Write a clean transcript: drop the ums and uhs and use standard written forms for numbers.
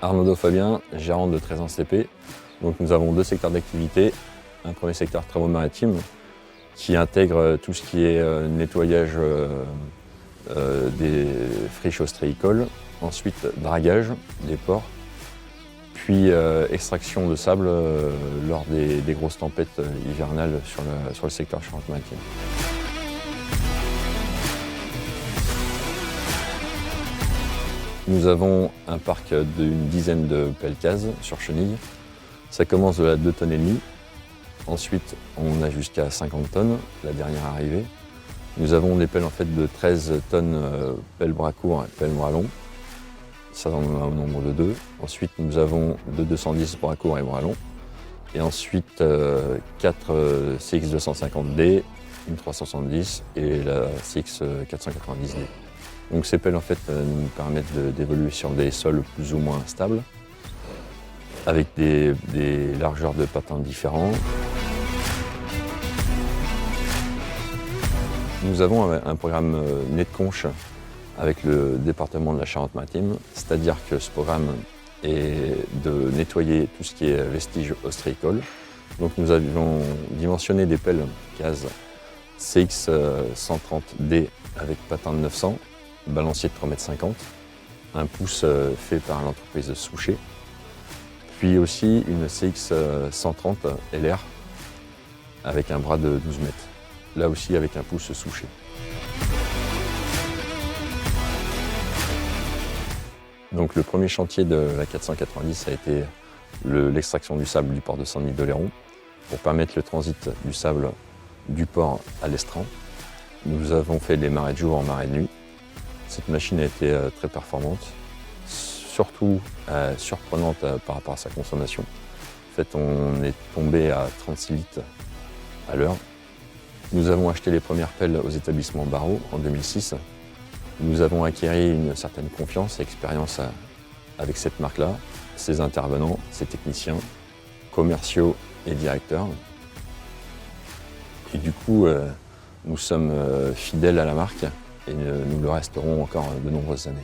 Arnaud Fabien, gérant de 13 ans CP. Donc nous avons deux secteurs d'activité. Un premier secteur travaux maritimes qui intègre tout ce qui est nettoyage des friches ostréicoles, ensuite dragage des ports, puis extraction de sable lors des grosses tempêtes hivernales sur le secteur Charente-Maritime. Nous avons un parc d'une dizaine de pelles cases sur chenilles. Ça commence de la 2,5 tonnes. Ensuite, on a jusqu'à 50 tonnes, la dernière arrivée. Nous avons des pelles en fait de 13 tonnes, pelles bras courts et pelles bras longs. Ça, on en a au nombre de 2. Ensuite, nous avons de 210 bras courts et bras longs. Et ensuite, 4 CX 250D, une 370 et la CX 490D. Donc ces pelles en fait nous permettent d'évoluer sur des sols plus ou moins stables, avec des largeurs de patins différents. Nous avons un programme Nez de Conche avec le département de la Charente-Maritime, c'est-à-dire que ce programme est de nettoyer tout ce qui est vestiges ostréicoles. Donc nous avions dimensionné des pelles cases CX 130D avec patin de 900, balancier de 3,50 m, un pouce fait par l'entreprise Souchet, puis aussi une CX 130 LR avec un bras de 12 mètres, là aussi avec un pouce Souchet. Donc le premier chantier de la 490 a été l'extraction du sable du port de Saint-Denis-d'Oléron pour permettre le transit du sable du port à l'estran. Nous avons fait les marées de jour en marée de nuit. Cette machine a été très performante, surtout surprenante par rapport à sa consommation. En fait, on est tombé à 36 litres à l'heure. Nous avons acheté les premières pelles aux établissements Barreau en 2006. Nous avons acquis une certaine confiance et expérience avec cette marque-là, ses intervenants, ses techniciens, commerciaux et directeurs. Et du coup, nous sommes fidèles à la marque et nous le resterons encore de nombreuses années.